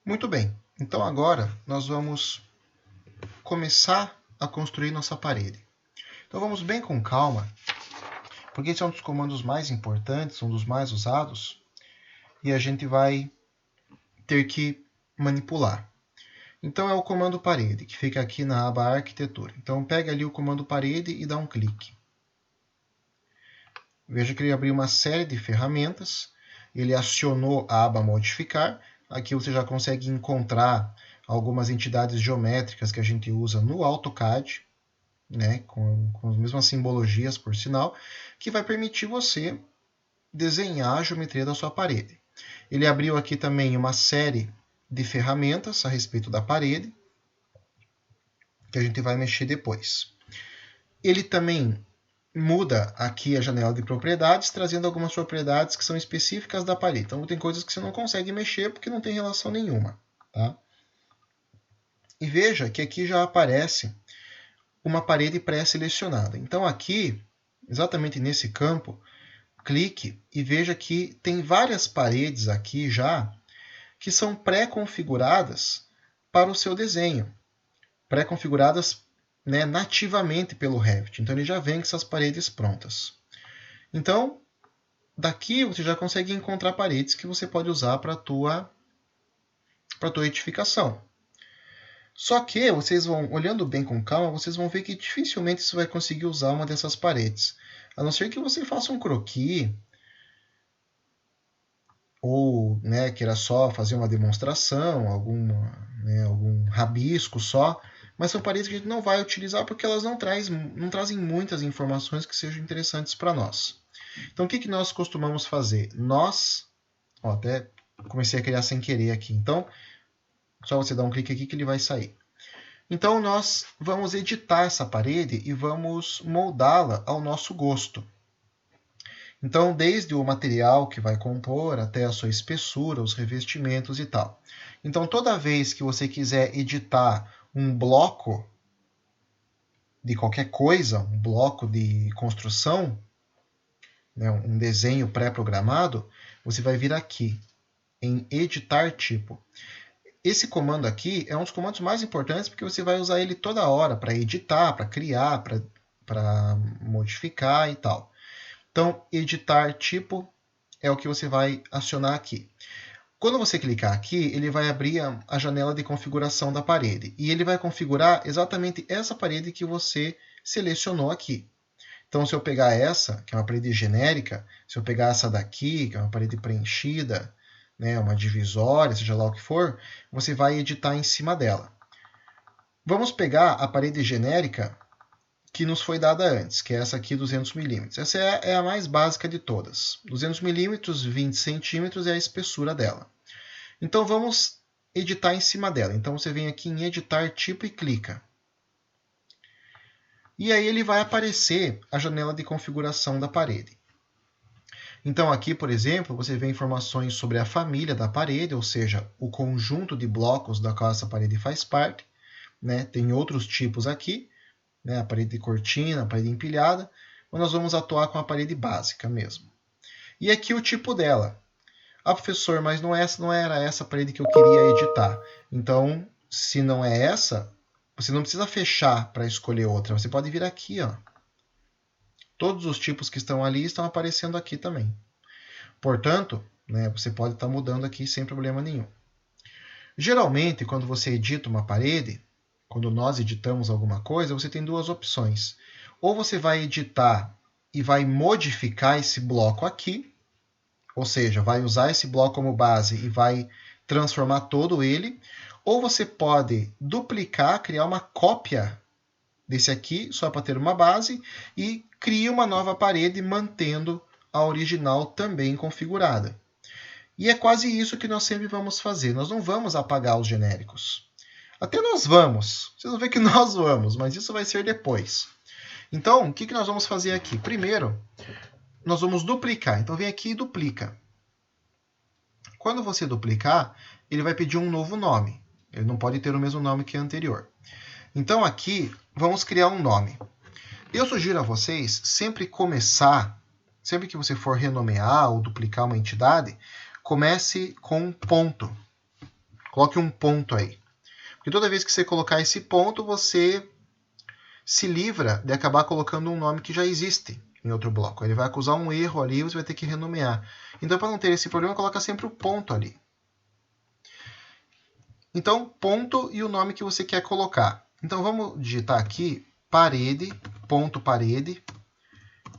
Muito bem, então agora nós vamos começar a construir nossa parede. Então vamos bem com calma, porque esse é um dos comandos mais importantes, um dos mais usados, e a gente vai ter que manipular. Então é o comando parede, que fica aqui na aba arquitetura. Então pega ali o comando parede e dá um clique. Veja que ele abriu uma série de ferramentas, ele acionou a aba modificar. Aqui você já consegue encontrar algumas entidades geométricas que a gente usa no AutoCAD, né, com as mesmas simbologias, por sinal, que vai permitir você desenhar a geometria da sua parede. Ele abriu aqui também uma série de ferramentas a respeito da parede, que a gente vai mexer depois. Ele também muda aqui a janela de propriedades, trazendo algumas propriedades que são específicas da parede. Então tem coisas que você não consegue mexer porque não tem relação nenhuma. Tá? E veja que aqui já aparece uma parede pré-selecionada. Então aqui, exatamente nesse campo, clique e veja que tem várias paredes aqui já que são pré-configuradas para o seu desenho. Pré-configuradas, né, nativamente pelo Revit. Então ele já vem com essas paredes prontas. Então, daqui você já consegue encontrar paredes que você pode usar para a tua edificação. Só que vocês vão, olhando bem com calma, vocês vão ver que dificilmente você vai conseguir usar uma dessas paredes. A não ser que você faça um croquis, ou né, queira só fazer uma demonstração, algum rabisco só, mas são paredes que a gente não vai utilizar porque elas não trazem muitas informações que sejam interessantes para nós. Então, o que nós costumamos fazer? Até comecei a criar sem querer aqui. Então, só você dar um clique aqui que ele vai sair. Então, nós vamos editar essa parede e vamos moldá-la ao nosso gosto. Então, desde o material que vai compor até a sua espessura, os revestimentos e tal. Então, toda vez que você quiser editar um bloco de qualquer coisa, um bloco de construção, né, um desenho pré-programado, você vai vir aqui em editar tipo. Esse comando aqui é um dos comandos mais importantes porque você vai usar ele toda hora para editar, para criar, para modificar e tal. Então, editar tipo é o que você vai acionar aqui. Quando você clicar aqui, ele vai abrir a janela de configuração da parede. E ele vai configurar exatamente essa parede que você selecionou aqui. Então, se eu pegar essa, que é uma parede genérica, se eu pegar essa daqui, que é uma parede preenchida, né, uma divisória, seja lá o que for, você vai editar em cima dela. Vamos pegar a parede genérica que nos foi dada antes, que é essa aqui, 200 milímetros. Essa é a mais básica de todas. 200 milímetros, 20 centímetros é a espessura dela. Então vamos editar em cima dela. Então você vem aqui em editar tipo e clica. E aí ele vai aparecer a janela de configuração da parede. Então aqui, por exemplo, você vê informações sobre a família da parede, ou seja, o conjunto de blocos da qual essa parede faz parte. Né? Tem outros tipos aqui, né? A parede de cortina, a parede empilhada, mas nós vamos atuar com a parede básica mesmo. E aqui o tipo dela. Ah, professor, mas não era essa parede que eu queria editar. Então, se não é essa, você não precisa fechar para escolher outra. Você pode vir aqui, ó. Todos os tipos que estão ali estão aparecendo aqui também. Portanto, né, você pode estar mudando aqui sem problema nenhum. Geralmente, quando você edita uma parede, quando nós editamos alguma coisa, você tem duas opções. Ou você vai editar e vai modificar esse bloco aqui, ou seja, vai usar esse bloco como base e vai transformar todo ele, ou você pode duplicar, criar uma cópia desse aqui, só para ter uma base, e cria uma nova parede mantendo a original também configurada. E é quase isso que nós sempre vamos fazer. Nós não vamos apagar os genéricos. Até nós vamos. Vocês vão ver que nós vamos, mas isso vai ser depois. Então, o que nós vamos fazer aqui? Primeiro, nós vamos duplicar. Então, vem aqui e duplica. Quando você duplicar, ele vai pedir um novo nome. Ele não pode ter o mesmo nome que o anterior. Então, aqui, vamos criar um nome. Eu sugiro a vocês sempre que você for renomear ou duplicar uma entidade, comece com um ponto. Coloque um ponto aí. Porque toda vez que você colocar esse ponto, você se livra de acabar colocando um nome que já existe em outro bloco. Ele vai acusar um erro ali e você vai ter que renomear. Então, para não ter esse problema, coloca sempre o ponto ali. Então, ponto e o nome que você quer colocar. Então, vamos digitar aqui parede, ponto parede,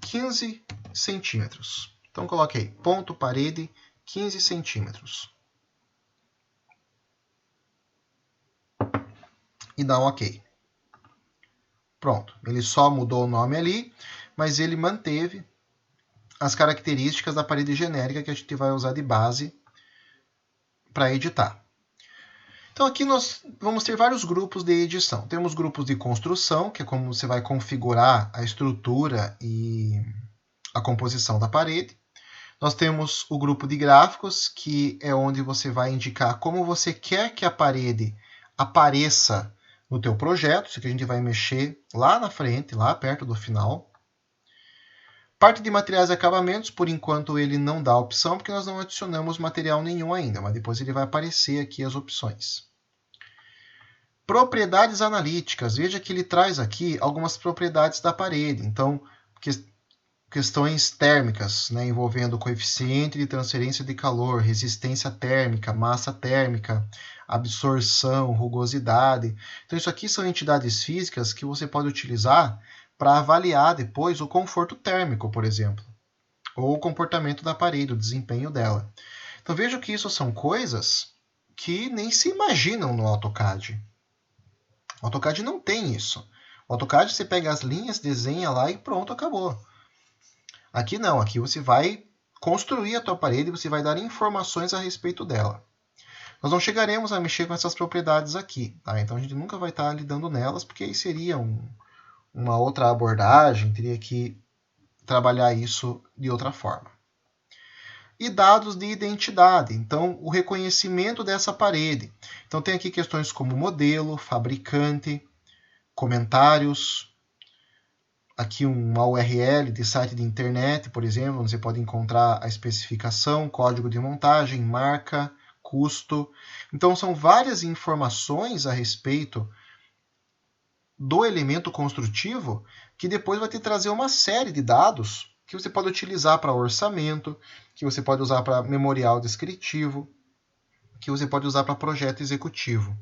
15 centímetros. Então, coloque aí, ponto parede, 15 centímetros. E dá um OK. Pronto, ele só mudou o nome ali, mas ele manteve as características da parede genérica que a gente vai usar de base para editar. Então aqui nós vamos ter vários grupos de edição. Temos grupos de construção, que é como você vai configurar a estrutura e a composição da parede. Nós temos o grupo de gráficos, que é onde você vai indicar como você quer que a parede apareça no teu projeto, isso que a gente vai mexer lá na frente, lá perto do final. Parte de materiais e acabamentos, por enquanto ele não dá opção, porque nós não adicionamos material nenhum ainda, mas depois ele vai aparecer aqui as opções. Propriedades analíticas, veja que ele traz aqui algumas propriedades da parede, então questões térmicas, né, envolvendo coeficiente de transferência de calor, resistência térmica, massa térmica, absorção, rugosidade. Então isso aqui são entidades físicas que você pode utilizar para avaliar depois o conforto térmico, por exemplo, ou o comportamento da parede, o desempenho dela. Então veja que isso são coisas que nem se imaginam no AutoCAD. O AutoCAD não tem isso. O AutoCAD você pega as linhas, desenha lá e pronto, acabou. Aqui não, aqui você vai construir a tua parede e você vai dar informações a respeito dela. Nós não chegaremos a mexer com essas propriedades aqui, tá? Então a gente nunca vai estar lidando nelas, porque aí seria uma outra abordagem, teria que trabalhar isso de outra forma. E dados de identidade, então o reconhecimento dessa parede. Então tem aqui questões como modelo, fabricante, comentários, aqui uma URL de site de internet, por exemplo, onde você pode encontrar a especificação, código de montagem, marca, custo. Então são várias informações a respeito do elemento construtivo que depois vai te trazer uma série de dados que você pode utilizar para orçamento, que você pode usar para memorial descritivo, que você pode usar para projeto executivo.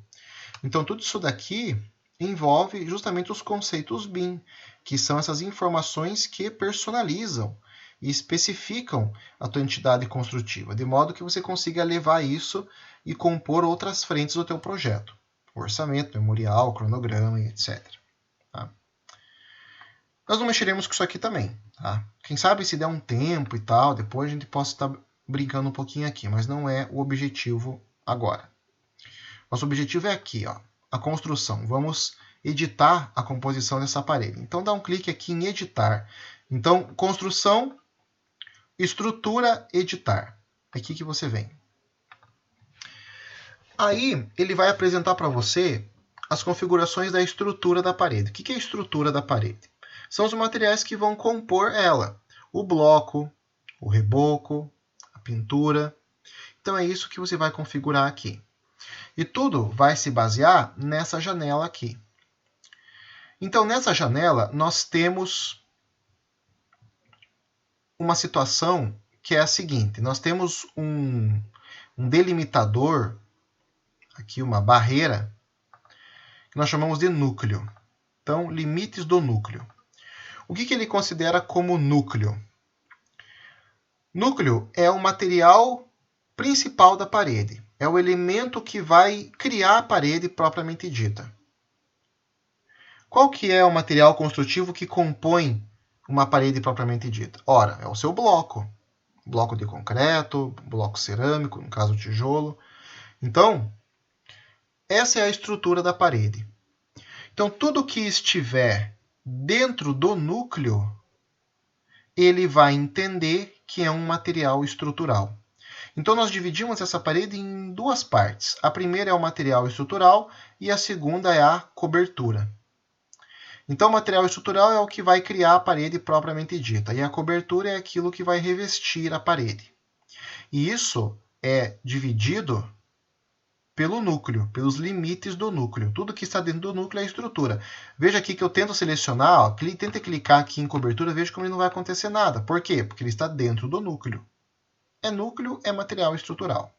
Então tudo isso daqui envolve justamente os conceitos BIM, que são essas informações que personalizam e especificam a tua entidade construtiva, de modo que você consiga levar isso e compor outras frentes do teu projeto. Orçamento, memorial, cronograma e etc. Tá? Nós não mexeremos com isso aqui também. Tá? Quem sabe se der um tempo e tal, depois a gente possa estar brincando um pouquinho aqui, mas não é o objetivo agora. Nosso objetivo é aqui, ó, a construção. Vamos editar a composição dessa parede. Então dá um clique aqui em editar. Então, construção, estrutura, editar. É aqui que você vem. Aí ele vai apresentar para você as configurações da estrutura da parede. O que é a estrutura da parede? São os materiais que vão compor ela. O bloco, o reboco, a pintura. Então é isso que você vai configurar aqui. E tudo vai se basear nessa janela aqui. Então, nessa janela, nós temos uma situação que é a seguinte. Nós temos um delimitador, aqui uma barreira, que nós chamamos de núcleo. Então, limites do núcleo. O que ele considera como núcleo? Núcleo é o material principal da parede. É o elemento que vai criar a parede propriamente dita. Qual que é o material construtivo que compõe uma parede propriamente dita? Ora, é o seu bloco. Bloco de concreto, bloco cerâmico, no caso tijolo. Então, essa é a estrutura da parede. Então, tudo que estiver dentro do núcleo, ele vai entender que é um material estrutural. Então, nós dividimos essa parede em duas partes. A primeira é o material estrutural e a segunda é a cobertura. Então, o material estrutural é o que vai criar a parede propriamente dita, e a cobertura é aquilo que vai revestir a parede. E isso é dividido pelo núcleo, pelos limites do núcleo. Tudo que está dentro do núcleo é a estrutura. Veja aqui que eu tento selecionar, ó, tenta clicar aqui em cobertura, veja como ele não vai acontecer nada. Por quê? Porque ele está dentro do núcleo. Núcleo é material estrutural.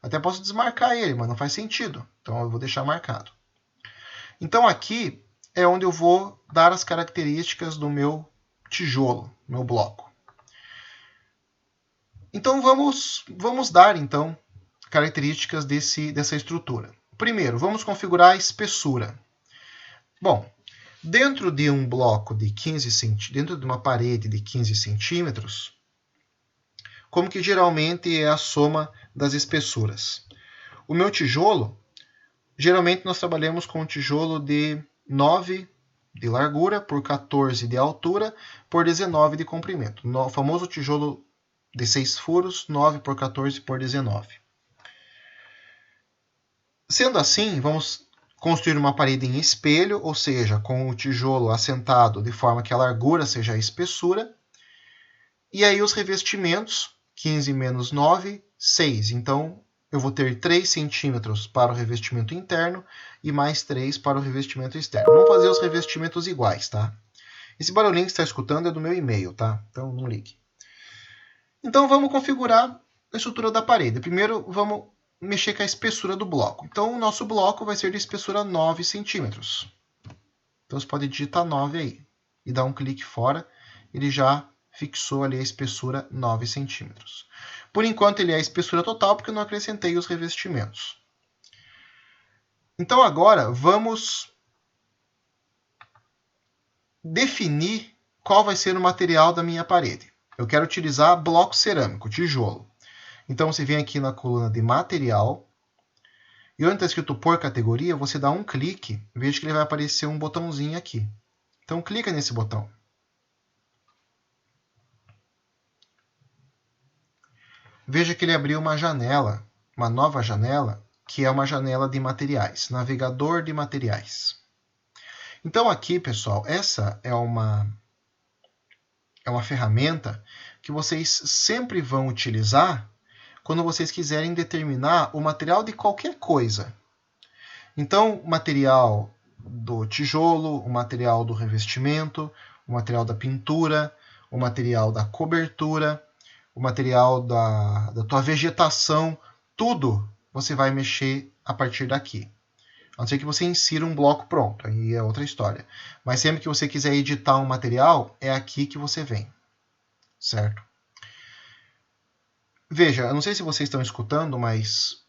Até posso desmarcar ele, mas não faz sentido. Então eu vou deixar marcado. Então aqui é onde eu vou dar as características do meu tijolo, meu bloco. Então vamos dar então características dessa estrutura. Primeiro, vamos configurar a espessura. Bom, dentro de um bloco de 15 centímetros, dentro de uma parede de 15 centímetros, como que geralmente é a soma das espessuras? O meu tijolo, geralmente nós trabalhamos com um tijolo de 9 de largura por 14 de altura por 19 de comprimento. O famoso tijolo de 6 furos, 9 por 14 por 19. Sendo assim, vamos construir uma parede em espelho, ou seja, com o tijolo assentado de forma que a largura seja a espessura. E aí os revestimentos, 15 menos 9, 6. Então, eu vou ter 3 centímetros para o revestimento interno e mais 3 para o revestimento externo. Vamos fazer os revestimentos iguais, tá? Esse barulhinho que você está escutando é do meu e-mail, tá? Então, não ligue. Então, vamos configurar a estrutura da parede. Primeiro, vamos mexer com a espessura do bloco. Então, o nosso bloco vai ser de espessura 9 centímetros. Então, você pode digitar 9 aí e dar um clique fora. Ele já fixou ali a espessura 9 centímetros. Por enquanto, ele é a espessura total, porque eu não acrescentei os revestimentos. Então, agora, vamos definir qual vai ser o material da minha parede. Eu quero utilizar bloco cerâmico, tijolo. Então, você vem aqui na coluna de material, e onde está escrito por categoria, você dá um clique, veja que ele vai aparecer um botãozinho aqui. Então, clica nesse botão. Veja que ele abriu uma janela, uma nova janela, que é uma janela de materiais, navegador de materiais. Então, aqui, pessoal, essa é uma ferramenta que vocês sempre vão utilizar quando vocês quiserem determinar o material de qualquer coisa. Então, o material do tijolo, o material do revestimento, o material da pintura, o material da cobertura, o material da tua vegetação, tudo você vai mexer a partir daqui. A não ser que você insira um bloco pronto, aí é outra história. Mas sempre que você quiser editar um material, é aqui que você vem, certo? Veja, eu não sei se vocês estão escutando, mas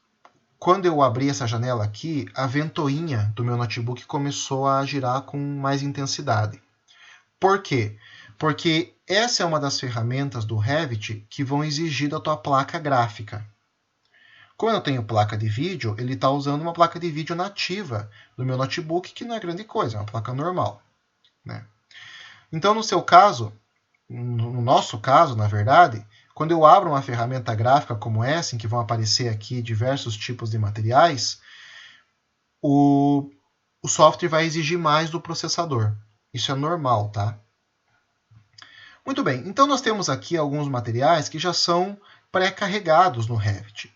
quando eu abri essa janela aqui, a ventoinha do meu notebook começou a girar com mais intensidade. Por quê? Porque essa é uma das ferramentas do Revit que vão exigir da tua placa gráfica. Como eu tenho placa de vídeo, ele está usando uma placa de vídeo nativa do meu notebook, que não é grande coisa, é uma placa normal, né? Então, no seu caso, no nosso caso, na verdade, quando eu abro uma ferramenta gráfica como essa, em que vão aparecer aqui diversos tipos de materiais, o software vai exigir mais do processador. Isso é normal, tá? Muito bem, então nós temos aqui alguns materiais que já são pré-carregados no Revit.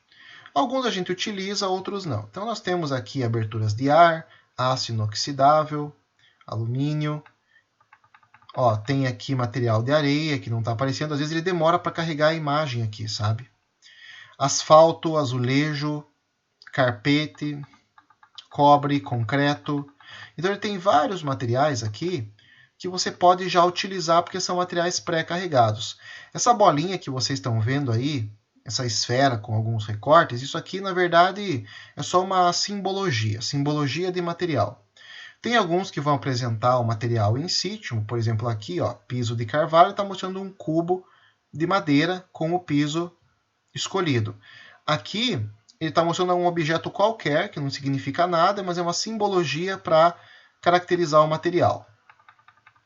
Alguns a gente utiliza, outros não. Então nós temos aqui aberturas de ar, aço inoxidável, alumínio. Ó, tem aqui material de areia que não está aparecendo. Às vezes ele demora para carregar a imagem aqui, sabe? Asfalto, azulejo, carpete, cobre, concreto. Então ele tem vários materiais aqui que você pode já utilizar porque são materiais pré-carregados. Essa bolinha que vocês estão vendo aí, essa esfera com alguns recortes, isso aqui na verdade é só uma simbologia de material. Tem alguns que vão apresentar o material em si, tipo, por exemplo aqui, ó, piso de carvalho, está mostrando um cubo de madeira com o piso escolhido. Aqui ele está mostrando um objeto qualquer, que não significa nada, mas é uma simbologia para caracterizar o material.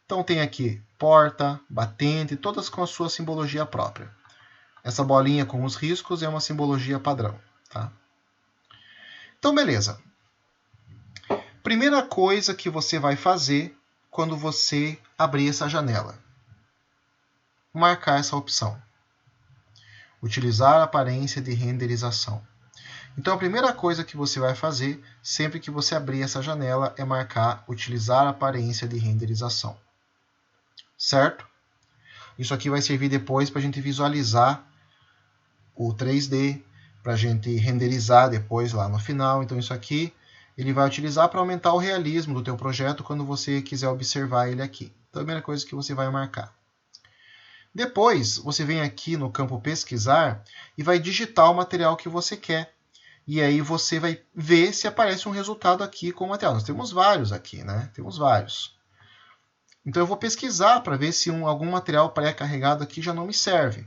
Então tem aqui porta, batente, todas com a sua simbologia própria. Essa bolinha com os riscos é uma simbologia padrão, tá? Então, beleza. Primeira coisa que você vai fazer quando você abrir essa janela. Marcar essa opção. Utilizar a aparência de renderização. Então a primeira coisa que você vai fazer, sempre que você abrir essa janela, é marcar utilizar aparência de renderização. Certo? Isso aqui vai servir depois para a gente visualizar o 3D, para a gente renderizar depois lá no final. Então isso aqui ele vai utilizar para aumentar o realismo do teu projeto quando você quiser observar ele aqui. Então a primeira coisa que você vai marcar. Depois, você vem aqui no campo pesquisar e vai digitar o material que você quer. E aí você vai ver se aparece um resultado aqui com o material. Nós temos vários aqui, né? Temos vários. Então eu vou pesquisar para ver se algum material pré-carregado aqui já não me serve.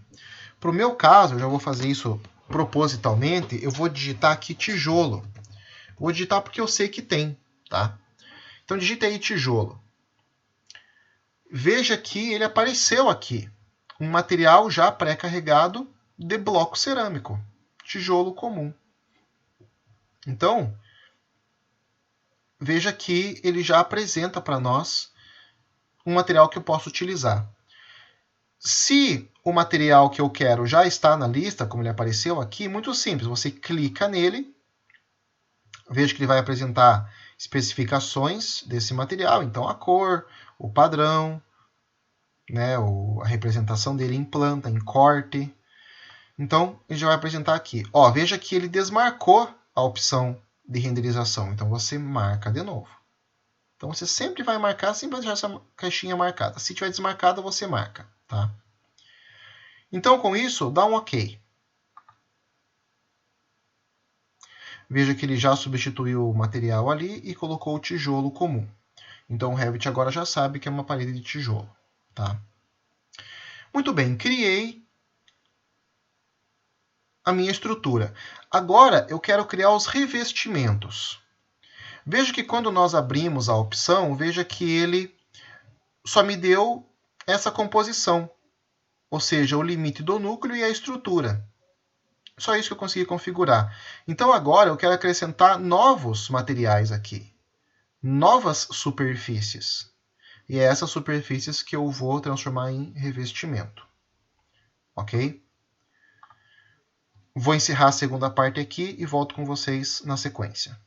Para o meu caso, eu já vou fazer isso propositalmente, eu vou digitar aqui tijolo. Vou digitar porque eu sei que tem, tá? Então digita aí tijolo. Veja que ele apareceu aqui. Um material já pré-carregado de bloco cerâmico, tijolo comum. Então, veja que ele já apresenta para nós um material que eu posso utilizar. Se o material que eu quero já está na lista, como ele apareceu aqui, muito simples, você clica nele, veja que ele vai apresentar especificações desse material, então a cor, o padrão, né, a representação dele em planta, em corte. Então, ele já vai apresentar aqui. Ó, veja que ele desmarcou a opção de renderização. Então, você marca de novo. Então, você sempre vai marcar, sempre vai deixar essa caixinha marcada. Se tiver desmarcada, você marca. Tá? Então, com isso, dá um OK. Veja que ele já substituiu o material ali e colocou o tijolo comum. Então, o Revit agora já sabe que é uma parede de tijolo. Tá? Muito bem, criei a minha estrutura. Agora, eu quero criar os revestimentos. Veja que quando nós abrimos a opção, veja que ele só me deu essa composição, ou seja, o limite do núcleo e a estrutura. Só isso que eu consegui configurar. Então agora eu quero acrescentar novos materiais aqui, novas superfícies. E é essas superfícies que eu vou transformar em revestimento. Ok? Vou encerrar a segunda parte aqui e volto com vocês na sequência.